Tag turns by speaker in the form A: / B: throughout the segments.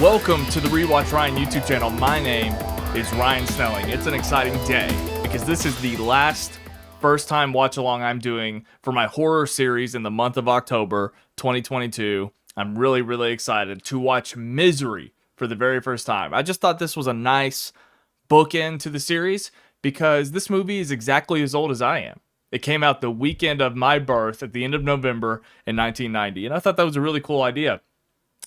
A: Welcome to the Rewatch Ryan YouTube channel. My name is Ryan Snelling. It's an exciting day because this is the last first time watch along I'm doing for my horror series in the month of October 2022. I'm really excited to watch Misery for the very first time. I just thought this was a nice bookend to the series because this movie is exactly as old as I am. It came out the weekend of my birth at the end of November in 1990, and I thought that was a really cool idea.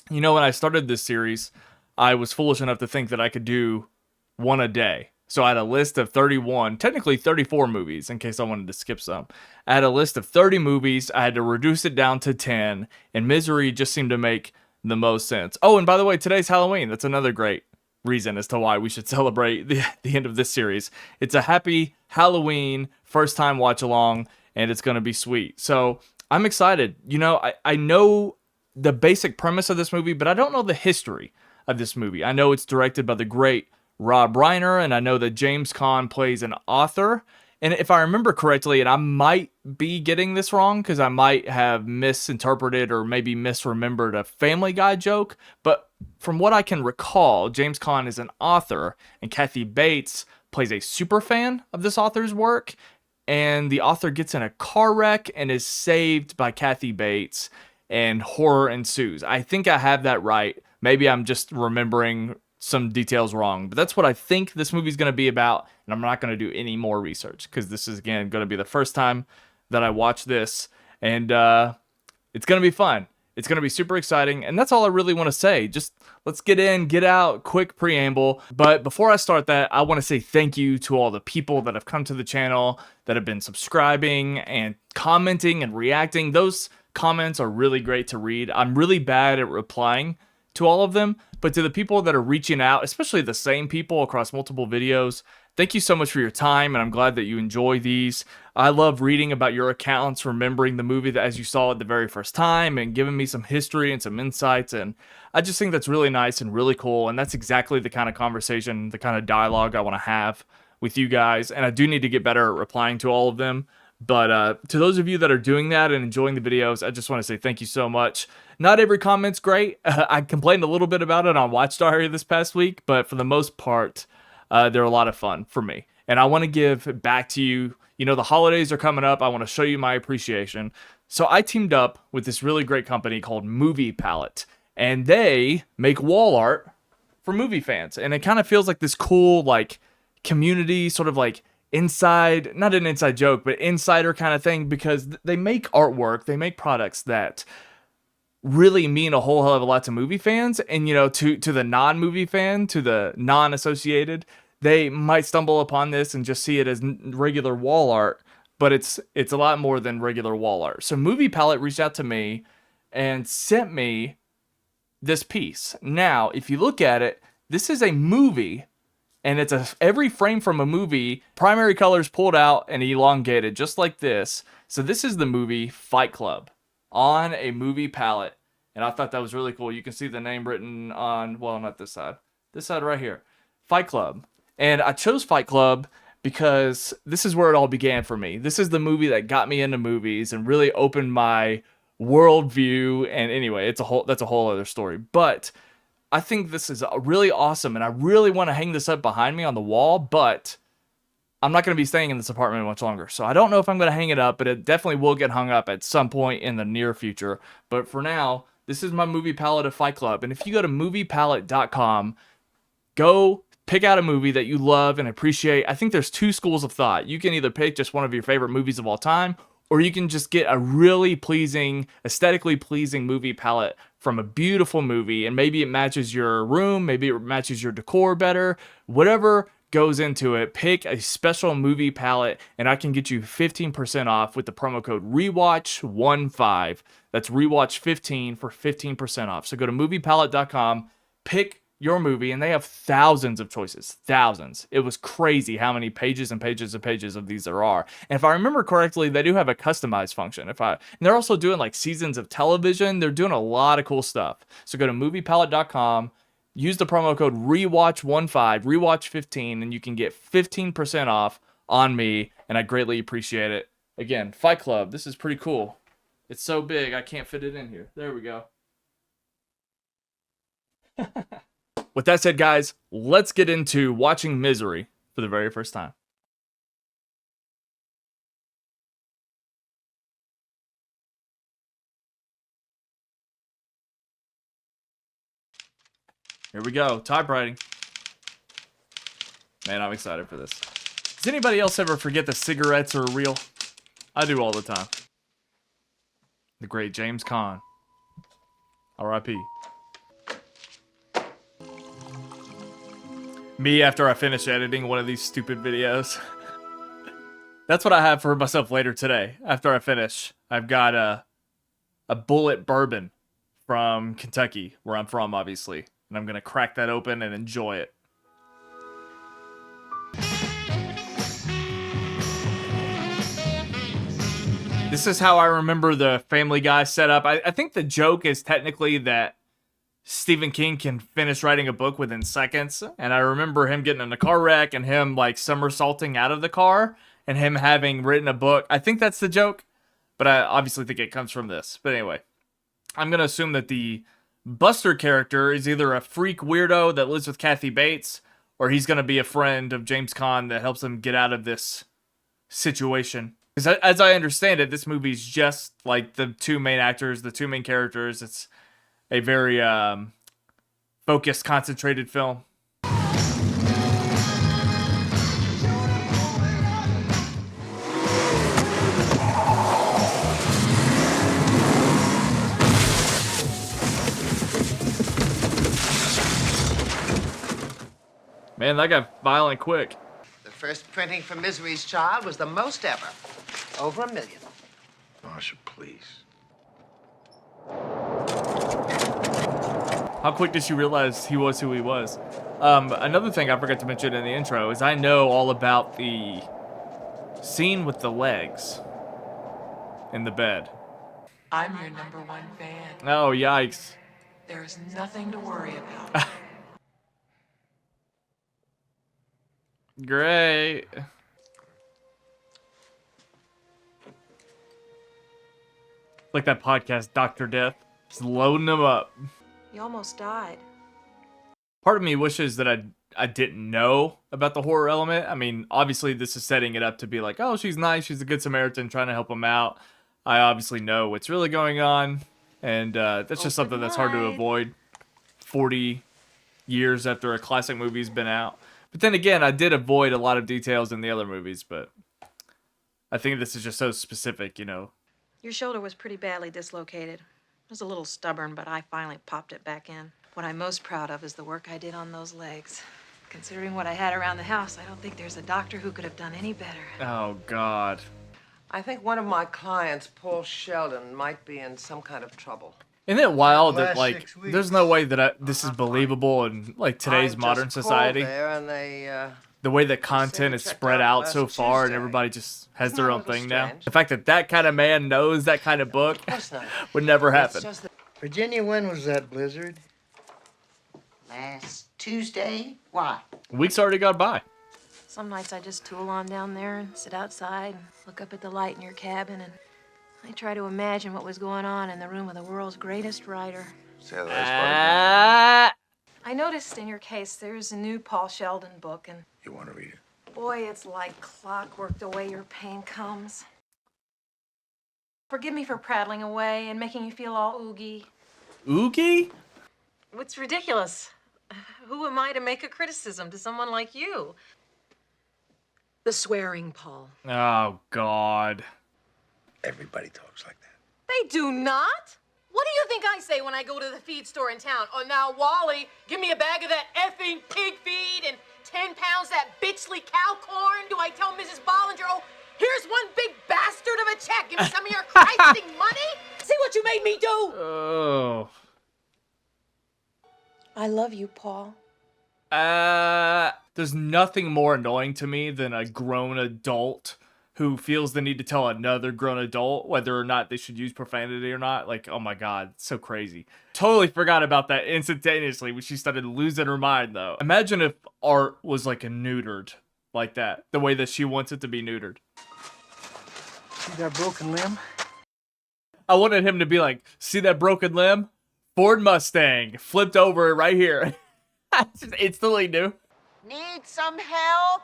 A: You know, when I started this series, I was foolish enough to think that I could do one a day. So I had a list of 31, technically 34 movies, in case I wanted to skip some. I had a list of 30 movies. I had to reduce it down to 10, and Misery just seemed to make the most sense. Oh, and by the way, today's Halloween. That's another great reason as to why we should celebrate the end of this series. It's a happy Halloween, first time watch along, and it's going to be sweet. So I'm excited. You know, I know the basic premise of this movie, but I don't know the history of this movie. I know it's directed by the great Rob Reiner, and I know that James Caan plays an author. And if I remember correctly, and I might be getting this wrong because I might have misinterpreted or maybe misremembered a Family Guy joke, but from what I can recall, James Caan is an author, and Kathy Bates plays a super fan of this author's work, and the author gets in a car wreck and is saved by Kathy Bates, and horror ensues. I think I have that right. Maybe I'm just remembering some details wrong, but that's what I think this movie's going to be about, and I'm not going to do any more research because this is, again, going to be the first time that I watch this, and it's going to be fun. It's going to be super exciting, and that's all I really want to say. Just let's get in, get out, quick preamble. But before I start that, I want to say thank you to all the people that have come to the channel, that have been subscribing and commenting and reacting. Those comments are really great to read. I'm really bad at replying to all of them, but to the people that are reaching out, especially the same people across multiple videos, thank you so much for your time, and I'm glad that you enjoy these. I love reading about your accounts, remembering the movie that as you saw it the very first time, and giving me some history and some insights, and I just think that's really nice and really cool, and that's exactly the kind of conversation, the kind of dialogue I want to have with you guys, and I do need to get better at replying to all of them. But to those of you that are doing that and enjoying the videos, I just want to say thank you so much. Not every comment's great. I complained a little bit about it on Watch Diary this past week, but for the most part, they're a lot of fun for me. And I want to give back to you. You know, the holidays are coming up. I want to show you my appreciation. So I teamed up with this really great company called Movie Palette, and they make wall art for movie fans. And it kind of feels like this cool, like, community, sort of like inside, not an inside joke, but insider kind of thing, because they make artwork, they make products that really mean a whole hell of a lot to movie fans. And, you know, to the non-movie fan, to the non-associated, they might stumble upon this and just see it as regular wall art, but it's a lot more than regular wall art. So Movie Palette reached out to me and sent me this piece. Now, if you look at it, this is a movie, and it's every frame from a movie, primary colors pulled out and elongated, just like this. So this is the movie Fight Club on a Movie Palette, and I thought that was really cool. You can see the name written on, well, not this side right here, Fight Club. And I chose Fight Club because this is where it all began for me. This is the movie that got me into movies and really opened my worldview. And anyway, that's a whole other story. But I think this is really awesome, and I really want to hang this up behind me on the wall, but I'm not going to be staying in this apartment much longer. So I don't know if I'm going to hang it up, but it definitely will get hung up at some point in the near future. But for now, this is my Movie Palette of Fight Club. And if you go to moviepalette.com, go pick out a movie that you love and appreciate. I think there's two schools of thought. You can either pick just one of your favorite movies of all time, or you can just get a really pleasing, aesthetically pleasing movie palette from a beautiful movie, and maybe it matches your room, maybe it matches your decor better, whatever goes into it. Pick a special movie palette, and I can get you 15% off with the promo code REWATCH15. That's REWATCH15 for 15% off. So go to moviepalette.com, pick your movie, and they have thousands of choices. Thousands. It was crazy how many pages and pages and pages of these there are. And if I remember correctly, they do have a customize function. And they're also doing like seasons of television. They're doing a lot of cool stuff. So go to moviepalette.com, use the promo code REWATCH15, REWATCH15, and you can get 15% off on me, and I greatly appreciate it. Again, Fight Club. This is pretty cool. It's so big, I can't fit it in here. There we go. with that said, guys, let's get into watching Misery for the very first time. Here we go, typewriting. Man, I'm excited for this. Does anybody else ever forget that cigarettes are real? I do all the time. The great James Caan. R.I.P. Me after I finish editing one of these stupid videos. That's what I have for myself later today. After I finish, I've got a bullet bourbon from Kentucky, where I'm from, obviously. And I'm going to crack that open and enjoy it. This is how I remember the Family Guy setup. I think the joke is technically that Stephen King can finish writing a book within seconds. And I remember him getting in a car wreck and him like somersaulting out of the car and him having written a book. I think that's the joke, but I obviously think it comes from this. But anyway, I'm going to assume that the Buster character is either a freak weirdo that lives with Kathy Bates, or he's going to be a friend of James Caan that helps him get out of this situation. Because as I understand it, this movie's just like the two main actors, the two main characters. It's a very focused, concentrated film. Man, that got violent quick.
B: The first printing for Misery's Child was the most ever. Over 1 million.
C: Marsha, please.
A: How quick did she realize he was who he was? Another thing I forgot to mention in the intro is I know all about the scene with the legs in the bed.
D: I'm your #1 fan.
A: Oh, yikes.
D: There's nothing to worry about.
A: Great. Like that podcast, Dr. Death. Just loading them up.
E: You almost died.
A: Part of me wishes that I didn't know about the horror element. I mean, obviously this is setting it up to be like, oh, she's nice, she's a good Samaritan trying to help him out. I obviously know what's really going on, and that's just something that's hard to avoid 40 years after a classic movie's been out. But then again, I did avoid a lot of details in the other movies, but I think this is just so specific, you know.
E: Your shoulder was pretty badly dislocated. It was a little stubborn, but I finally popped it back in. What I'm most proud of is the work I did on those legs. Considering what I had around the house, I don't think there's a doctor who could have done any better.
A: Oh, God.
B: I think one of my clients, Paul Sheldon, might be in some kind of trouble.
A: Isn't it wild that, like, there's no way that this is believable in, like, today's modern society?
B: There and they,
A: the way that content is spread out so far and everybody just has their own thing now. The fact that that kind of man knows that kind of book would never happen.
F: Virginia, when was that blizzard?
B: Last Tuesday? Why?
A: Weeks already got by.
E: Some nights I just tool on down there and sit outside and look up at the light in your cabin, and I try to imagine what was going on in the room of the world's greatest writer.
C: Say the last part again.
E: I noticed in your case there's a new Paul Sheldon book, and
C: You want to read it?
E: boy, it's like clockwork the way your pain comes. Forgive me for prattling away and making you feel all oogie.
A: Oogie?
E: It's ridiculous. Who am I to make a criticism to someone like you? The swearing, Paul.
A: Oh, God.
C: Everybody talks like that.
E: They do not? What do you think I say when I go to the feed store in town? Oh, now, Wally, give me a bag of that effing pig feed and 10 pounds that bitchly cow corn. Do I tell Mrs. Bollinger, oh, here's one big bastard of a check. Give me some of your Christing money. See what you made me do.
A: Oh.
E: I love you, Paul.
A: There's nothing more annoying to me than a grown adult who feels the need to tell another grown adult whether or not they should use profanity or not. Like, oh my God, it's so crazy. Totally forgot about that instantaneously when she started losing her mind, though. Imagine if art was like a neutered like that, the way that she wants it to be neutered.
F: See that broken limb?
A: I wanted him to be like, see that broken limb? Ford Mustang, flipped over right here. Just instantly knew.
G: Need some help?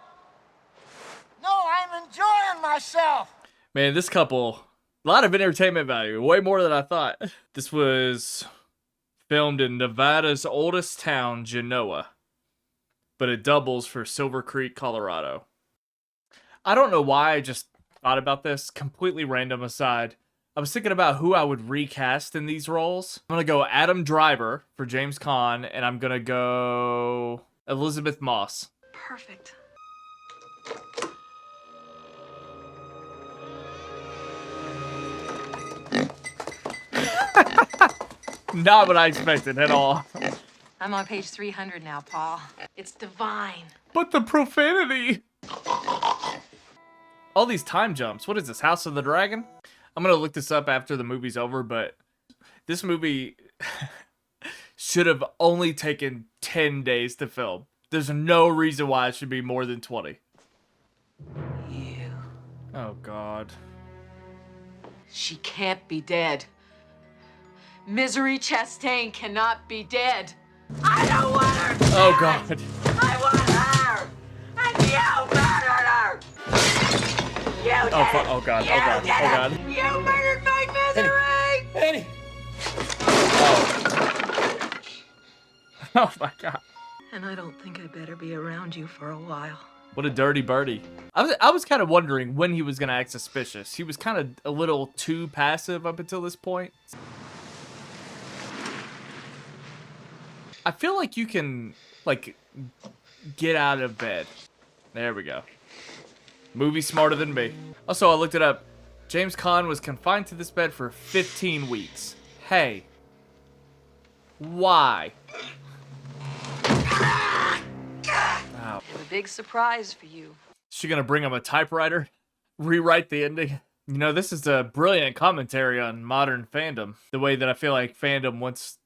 G: No, I'm enjoying myself.
A: Man, this couple, a lot of entertainment value, way more than I thought. This was filmed in Nevada's oldest town, Genoa, but it doubles for Silver Creek, Colorado. I don't know why I just thought about this, completely random aside. I was thinking about who I would recast in these roles. I'm going to go Adam Driver for James Caan, and I'm going to go Elizabeth Moss.
E: Perfect.
A: Not what I expected at all.
E: I'm on page 300 now, Paul. It's divine.
A: But the profanity. All these time jumps. What is this, House of the Dragon? I'm going to look this up after the movie's over, but this movie should have only taken 10 days to film. There's no reason why it should be more than 20.
E: You.
A: Oh, God.
E: She can't be dead. Misery Chastain cannot be dead. I don't want her dead.
A: Oh, God.
E: I want her. And you murdered her. You did it.
A: Oh, God.
E: You
A: Oh, God.
E: did
A: Oh, God.
E: it. You murdered my misery.
F: Eddie!
A: Oh, my God.
E: And I don't think I better be around you for a while.
A: What a dirty birdie. I was kind of wondering when he was going to act suspicious. He was kind of a little too passive up until this point. I feel like you can, like, get out of bed. There we go. Movie smarter than me. Also, I looked it up. James Caan was confined to this bed for 15 weeks. Hey. Why?
E: I have a big surprise for you.
A: Is she gonna bring him a typewriter? Rewrite the ending? You know, this is a brilliant commentary on modern fandom. The way that I feel like fandom wants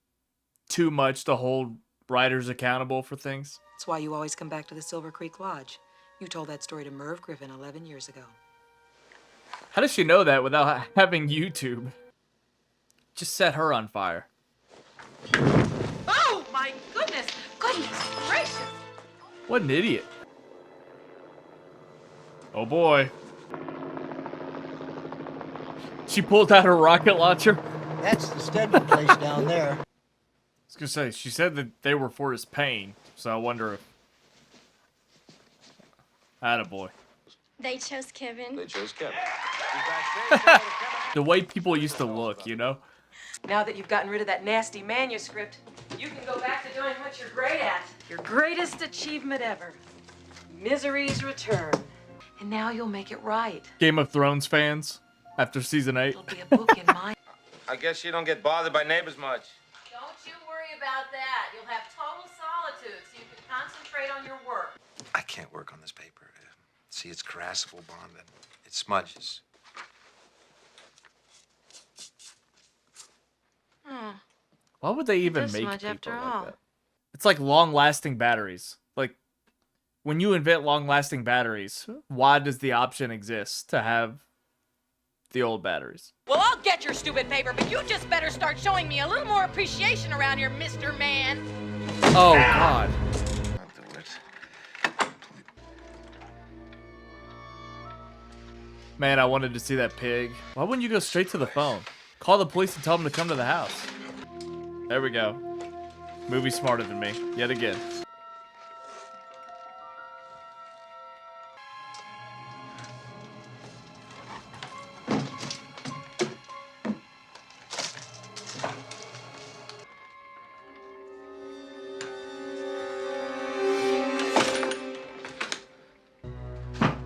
A: too much to hold writers accountable for things.
H: That's why you always come back to the Silver Creek Lodge. You told that story to Merv Griffin 11 years ago.
A: How does she know that without having YouTube? Just set her on fire.
E: Oh, my goodness. Goodness gracious.
A: What an idiot. Oh boy. She pulled out her rocket launcher.
F: That's the Stedman place down there.
A: I was gonna say, she said that they were for his pain, so I wonder if... Attaboy.
I: They chose Kevin.
C: They chose Kevin.
A: The way people used to look, you know?
E: Now that you've gotten rid of that nasty manuscript, you can go back to doing what you're great at. Your greatest achievement ever. Misery's Return. And now you'll make it right.
A: Game of Thrones fans, after season 8.
E: It'll be a book in my...
C: I guess you don't get bothered by neighbors much.
E: Don't you worry about that. You'll have total solitude so you can concentrate on your work.
C: I can't work on this paper. See, it's carassable bond and it smudges.
A: Why would they even
E: does
A: make
E: smudge
A: paper
E: after
A: like
E: all.
A: that? It's like long-lasting batteries. Like, when you invent long-lasting batteries, why does the option exist to have the old batteries?
E: Well, I'll get your stupid paper, but you just better start showing me a little more appreciation around here, Mr. Man.
A: Oh, God.
C: I'll do it.
A: Man, I wanted to see that pig. Why wouldn't you go straight to the phone? Call the police and tell them to come to the house. There we go. Movie smarter than me, yet again.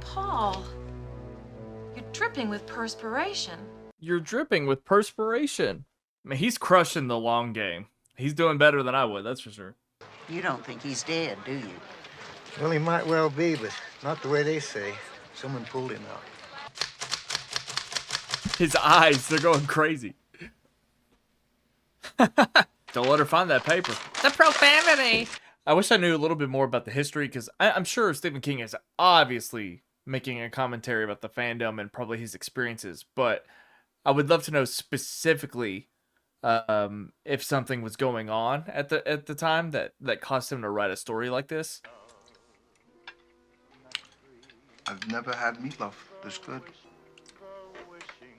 E: Paul, you're dripping with perspiration.
A: You're dripping with perspiration. I mean, he's crushing the long game. He's doing better than I would, that's for sure.
G: You don't think he's dead, do you?
F: Well, he might well be, but not the way they say. Someone pulled him out.
A: His eyes, they're going crazy. Don't let her find that paper. The profanity! I wish I knew a little bit more about the history, because I'm sure Stephen King is obviously making a commentary about the fandom and probably his experiences, but I would love to know specifically if something was going on at the time that caused him to write a story like this.
C: I've never had meatloaf this good.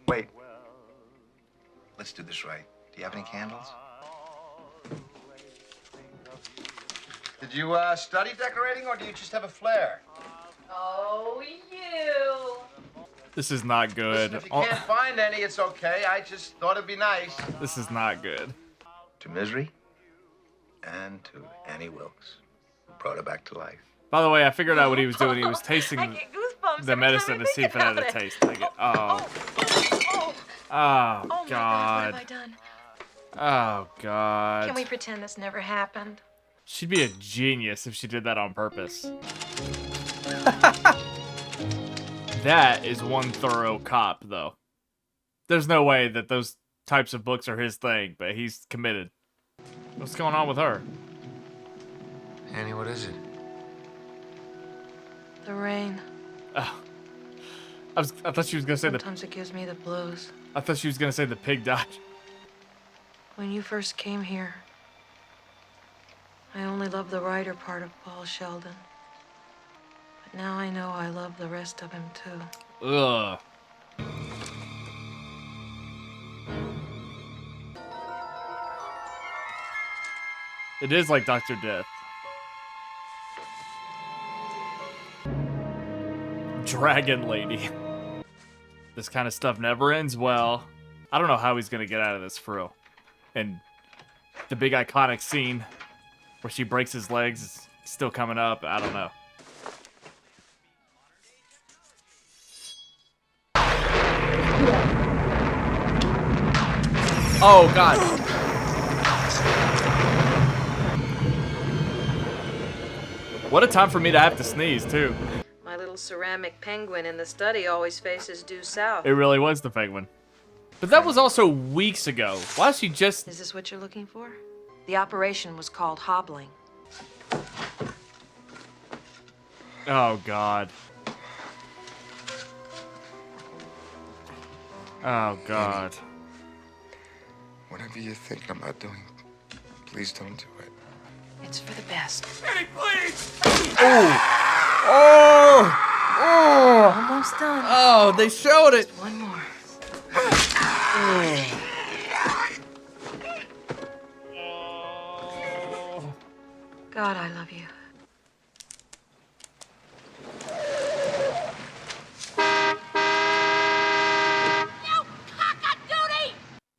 F: Wait.
C: Let's do this right. Do you have any candles? Did you study decorating, or do you just have a flair?
E: Oh, you.
A: This is not good.
C: Listen, if you can't find any, it's okay. I just thought it'd be nice.
A: This is not good.
C: To Misery and to Annie Wilkes, who brought her back to life.
A: By the way, I figured out what he was doing. He was tasting
E: I get goosebumps
A: the
E: every
A: medicine
E: time I
A: to see if
E: think
A: it had a
E: about
A: taste. I get, oh
E: Oh my God, what
A: God.
E: have I done?
A: Oh God.
E: Can we pretend this never happened?
A: She'd be a genius if she did that on purpose. That is one thorough cop, though. There's no way that those types of books are his thing, but he's committed. What's going on with her?
C: Annie, what is it?
H: The rain.
A: Oh. I thought she was gonna say
H: Sometimes it gives me the blues.
A: I thought she was gonna say the pig died.
H: When you first came here, I only loved the writer part of Paul Sheldon. But now I know I love the rest of him too.
A: Ugh. It is like Dr. Death. Dragon Lady. This kind of stuff never ends well. I don't know how he's gonna get out of this for real. And the big iconic scene where she breaks his legs is still coming up. I don't know. Oh, God. What a time for me to have to sneeze, too.
H: My little ceramic penguin in the study always faces due south.
A: It really was the penguin. But that was also weeks ago. Why is she just...
H: Is this what you're looking for? The operation was called hobbling.
A: Oh, God. Oh, God.
C: Whatever you're thinking about doing, please don't do it.
H: It's for the best.
A: Hey, please! Oh! Oh! Oh!
H: Almost done.
A: Oh, they showed it!
H: One more. God, I love you.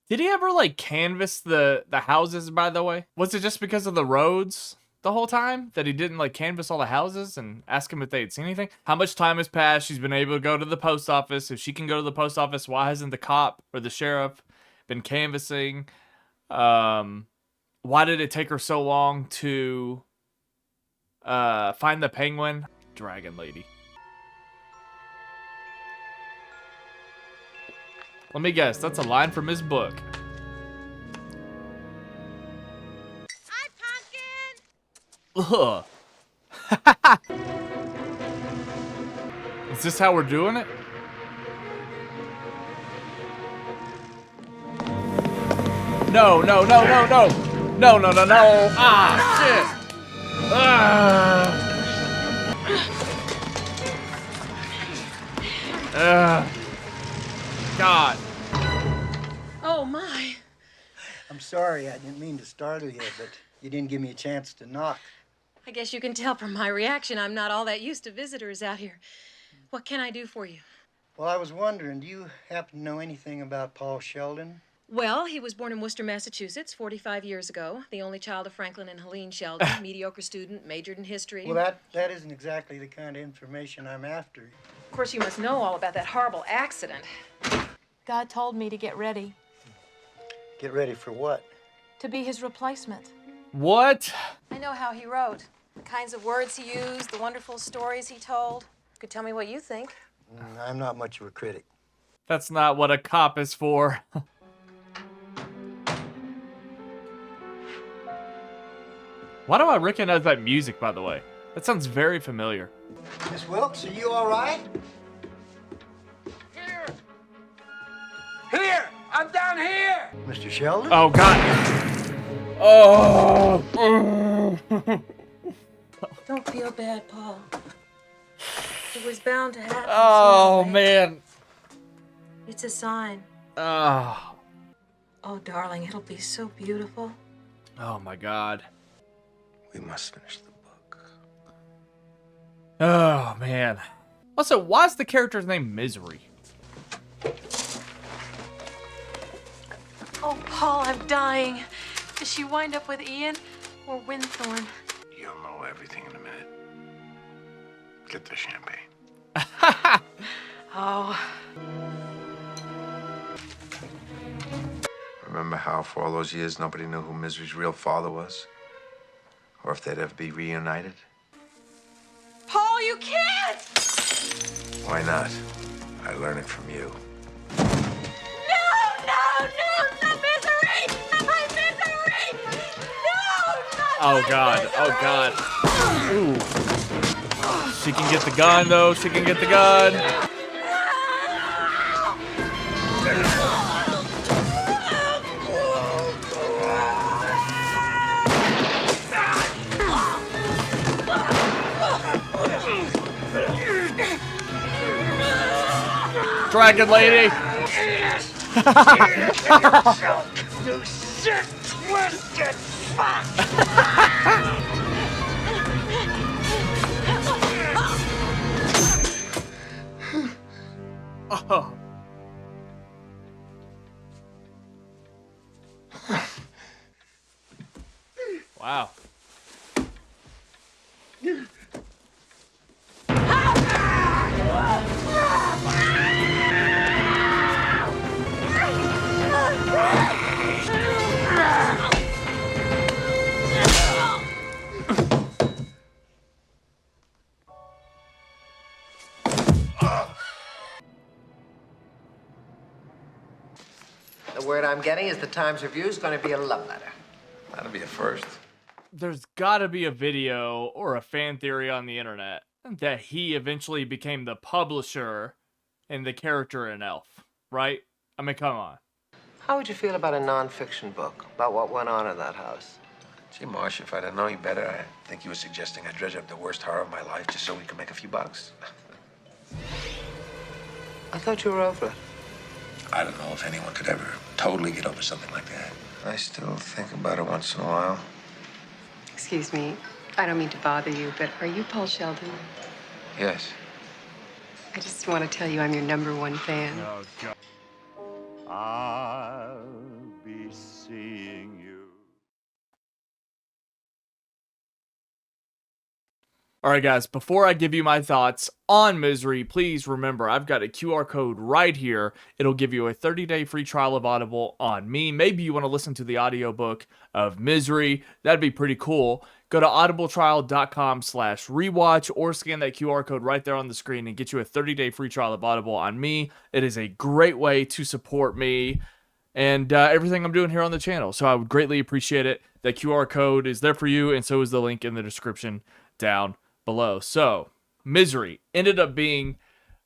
A: Did he ever, like, canvass the houses, by the way? Was it just because of the roads the whole time that he didn't, like, canvass all the houses and ask them if they had seen anything? How much time has passed? She's been able to go to the post office. If she can go to the post office, why hasn't the cop or the sheriff been canvassing? Why did it take her so long to find the penguin? Dragon Lady. Let me guess, that's a line from his book. Ugh. Is this how we're doing it? No, no, no, no, no. No, no, no, no. Ah, shit. God.
H: Oh, my.
F: I'm sorry, I didn't mean to startle you, but you didn't give me a chance to knock.
H: I guess you can tell from my reaction I'm not all that used to visitors out here. What can I do for you?
F: Well, I was wondering, do you happen to know anything about Paul Sheldon?
H: Well, he was born in Worcester, Massachusetts, 45 years ago. The only child of Franklin and Helene Sheldon. Mediocre student, majored in history.
F: Well, that isn't exactly the kind of information I'm after.
H: Of course, you must know all about that horrible accident.
J: God told me to get ready.
F: Get ready for what?
J: To be his replacement.
A: What?
H: I know how he wrote. The kinds of words he used, the wonderful stories he told. You could tell me what you think.
F: I'm not much of a critic.
A: That's not what a cop is for. Why do I recognize that music, by the way? That sounds very familiar.
F: Miss Wilkes, are you all right?
C: Here! Here!
F: I'm down here! Mr. Sheldon?
A: Oh, God. Oh.
H: Don't feel bad, Paul. It was bound to happen.
A: Oh,
H: sooner or later.
A: man.
H: It's a sign.
A: Oh.
H: Oh, darling, it'll be so beautiful.
A: Oh, my God.
C: We must finish the book.
A: Oh, man. Also, why is the character's name Misery?
J: Oh, Paul, I'm dying. Does she wind up with Ian or Winthorne?
C: You'll know everything in a minute. Get the champagne.
J: Oh.
C: Remember how for all those years nobody knew who Misery's real father was? Or if they'd ever be reunited?
J: Paul, you can't!
C: Why not? I learned it from you.
J: No, Misery! My Misery! No, not
A: Oh,
J: my
A: God.
J: Misery!
A: Oh, God. Ooh. She can get the gun, though. She can get the gun. Dragon lady.
F: You sick, twisted fuck!
A: Oh. Wow.
B: The word I'm getting is the Times Review is going to be a love letter.
C: That'll be a first.
A: There's gotta be a video or a fan theory on the internet that he eventually became the publisher and the character in Elf, right? I mean, come on.
B: How would you feel about a nonfiction book about what went on in that house?
C: Gee, Marsh, if I'd have known you better, I think you were suggesting I dredge up the worst horror of my life just so we could make a few bucks.
B: I thought you were over it.
C: I don't know if anyone could ever totally get over something like that. I still think about it once in a while.
K: Excuse me, I don't mean to bother you, but are you Paul Sheldon?
C: Yes.
K: I just want to tell you I'm your #1 fan.
A: Oh, God.
L: I'll be seeing you.
A: All right, guys, before I give you my thoughts on Misery, please remember I've got a QR code right here. It'll give you a 30-day free trial of Audible on me. Maybe you want to listen to the audiobook of Misery. That'd be pretty cool. Go to audibletrial.com/rewatch or scan that QR code right there on the screen and get you a 30-day free trial of Audible on me. It is a great way to support me and everything I'm doing here on the channel. So I would greatly appreciate it. That QR code is there for you, and so is the link in the description down below. So, Misery ended up being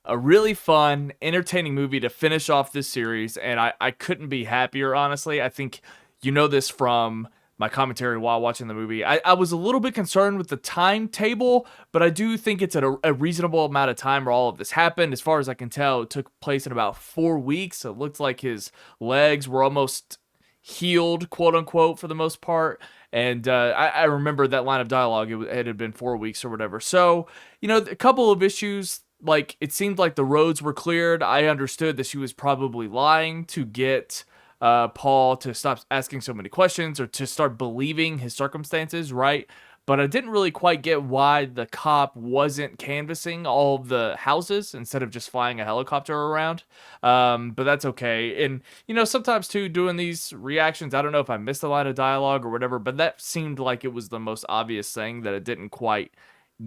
A: a really fun, entertaining movie to finish off this series, and I couldn't be happier, honestly. I think you know this from my commentary while watching the movie. I was a little bit concerned with the timetable, but I do think it's at a reasonable amount of time where all of this happened. As far as I can tell, it took place in about 4 weeks. So it looked like his legs were almost healed, quote unquote, for the most part. And I remember that line of dialogue. It had been 4 weeks or whatever. So, you know, a couple of issues. Like, it seemed like the roads were cleared. I understood that she was probably lying to get Paul to stop asking so many questions or to start believing his circumstances, right? But I didn't really quite get why the cop wasn't canvassing all of the houses instead of just flying a helicopter around. But that's okay. And, you know, sometimes too, doing these reactions, I don't know if I missed a line of dialogue or whatever, but that seemed like it was the most obvious thing that it didn't quite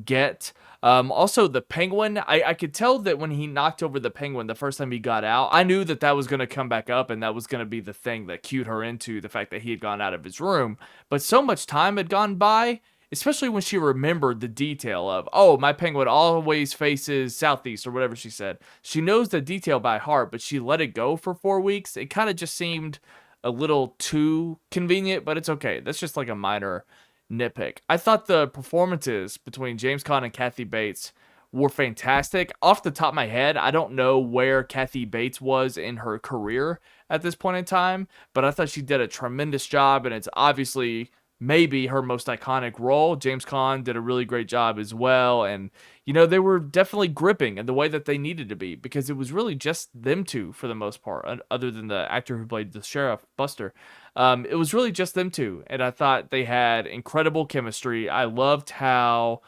A: get. Also, the penguin, I could tell that when he knocked over the penguin the first time he got out, I knew that that was going to come back up and that was going to be the thing that cued her into the fact that he had gone out of his room. But so much time had gone by, especially when she remembered the detail of, oh, my penguin always faces southeast or whatever she said. She knows the detail by heart, but she let it go for 4 weeks. It kind of just seemed a little too convenient, but it's okay. That's just like a minor nitpick. I thought the performances between James Caan and Kathy Bates were fantastic. Off the top of my head, I don't know where Kathy Bates was in her career at this point in time, but I thought she did a tremendous job, and it's obviously maybe her most iconic role. James Caan did a really great job as well, and they were definitely gripping in the way that they needed to be, because it was really just them two for the most part, other than the actor who played the sheriff, Buster. It was really just them two, and I thought they had incredible chemistry. I loved how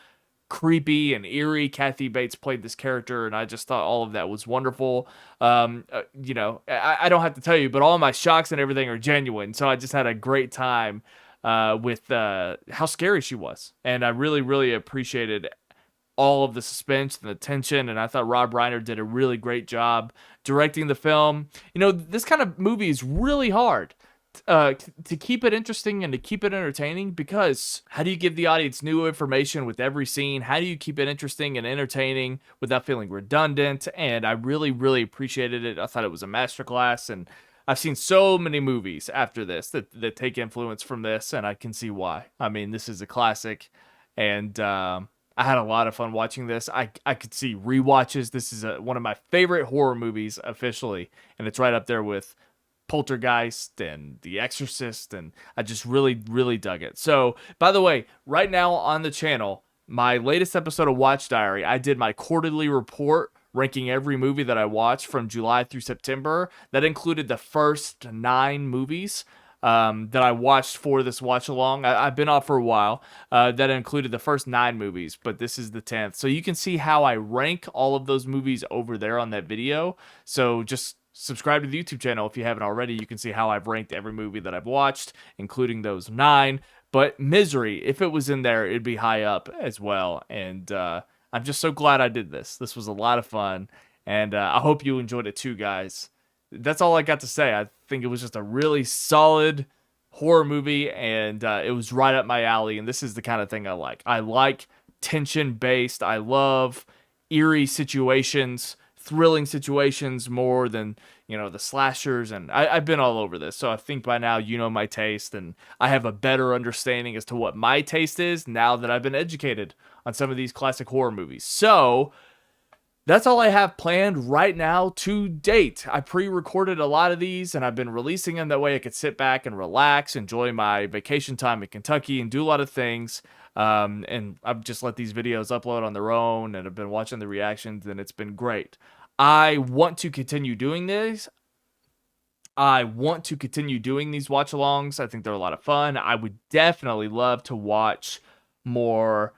A: creepy and eerie Kathy Bates played this character, and I just thought all of that was wonderful. I don't have to tell you, but all my shocks and everything are genuine, so I just had a great time with how scary she was, and I really, really appreciated all of the suspense and the tension, and I thought Rob Reiner did a really great job directing the film. This kind of movie is really hard to keep it interesting and to keep it entertaining, because how do you give the audience new information with every scene? How do you keep it interesting and entertaining without feeling redundant? And I really, really appreciated it. I thought it was a masterclass, and I've seen so many movies after this that take influence from this, and I can see why. I mean, this is a classic, and I had a lot of fun watching this. I could see rewatches. This is one of my favorite horror movies officially, and it's right up there with Poltergeist and The Exorcist, and I just really, really dug it. So, by the way, right now on the channel, my latest episode of Watch Diary, I did my quarterly report ranking every movie that I watched from July through September. That included the first 9 movies that I watched for this watch along. I've been off for a while. That included the first 9 movies, but this is the 10th. So you can see how I rank all of those movies over there on that video. So just subscribe to the YouTube channel if you haven't already. You can see how I've ranked every movie that I've watched, including those 9. But Misery, if it was in there, it'd be high up as well. And I'm just so glad I did this. This was a lot of fun, and I hope you enjoyed it too, guys. That's all I got to say. I think it was just a really solid horror movie, and it was right up my alley, and this is the kind of thing I like. I like tension-based. I love eerie situations, thrilling situations more than, the slashers, and I've been all over this, so I think by now you know my taste, and I have a better understanding as to what my taste is now that I've been educated on some of these classic horror movies. So that's all I have planned right now to date. I pre-recorded a lot of these, and I've been releasing them. That way I could sit back and relax, enjoy my vacation time in Kentucky, and do a lot of things. And I've just let these videos upload on their own, and I've been watching the reactions, and it's been great. I want to continue doing this. I want to continue doing these watch-alongs. I think they're a lot of fun. I would definitely love to watch more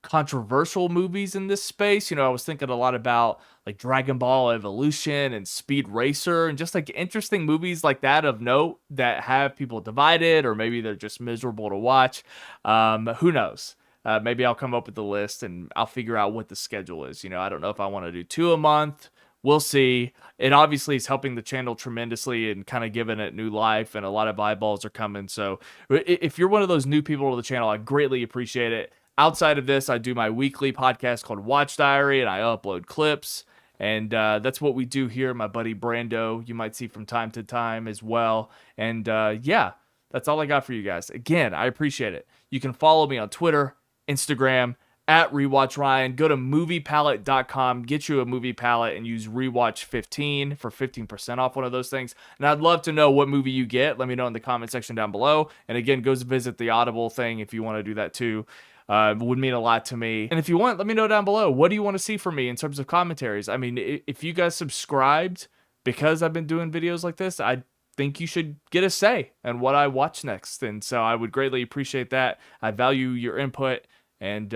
A: controversial movies in this space. I was thinking a lot about like Dragon Ball Evolution and Speed Racer, and just like interesting movies like that of note that have people divided, or maybe they're just miserable to watch. Who knows? Maybe I'll come up with a list and I'll figure out what the schedule is. I don't know if I want to do 2 a month. We'll see. It obviously is helping the channel tremendously and kind of giving it new life, and a lot of eyeballs are coming. So if you're one of those new people to the channel, I greatly appreciate it. Outside of this, I do my weekly podcast called Watch Diary, and I upload clips. And that's what we do here. My buddy Brando, you might see from time to time as well. And yeah, that's all I got for you guys. Again, I appreciate it. You can follow me on Twitter, Instagram, at RewatchRyan. Go to moviepalette.com, get you a movie palette, and use Rewatch15 for 15% off one of those things. And I'd love to know what movie you get. Let me know in the comment section down below. And again, go visit the Audible thing if you want to do that too. It would mean a lot to me. And if you want, let me know down below. What do you want to see from me in terms of commentaries? I mean, if you guys subscribed because I've been doing videos like this, I think you should get a say in what I watch next. And so I would greatly appreciate that. I value your input. And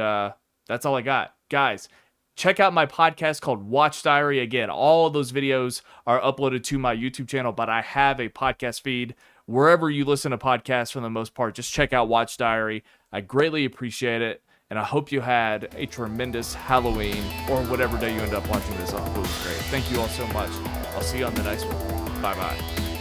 A: that's all I got. Guys, check out my podcast called Watch Diary. Again, all of those videos are uploaded to my YouTube channel, but I have a podcast feed wherever you listen to podcasts for the most part. Just check out Watch Diary. I greatly appreciate it, and I hope you had a tremendous Halloween, or whatever day you end up watching this on. It was great. Thank you all so much. I'll see you on the next one. Bye-bye.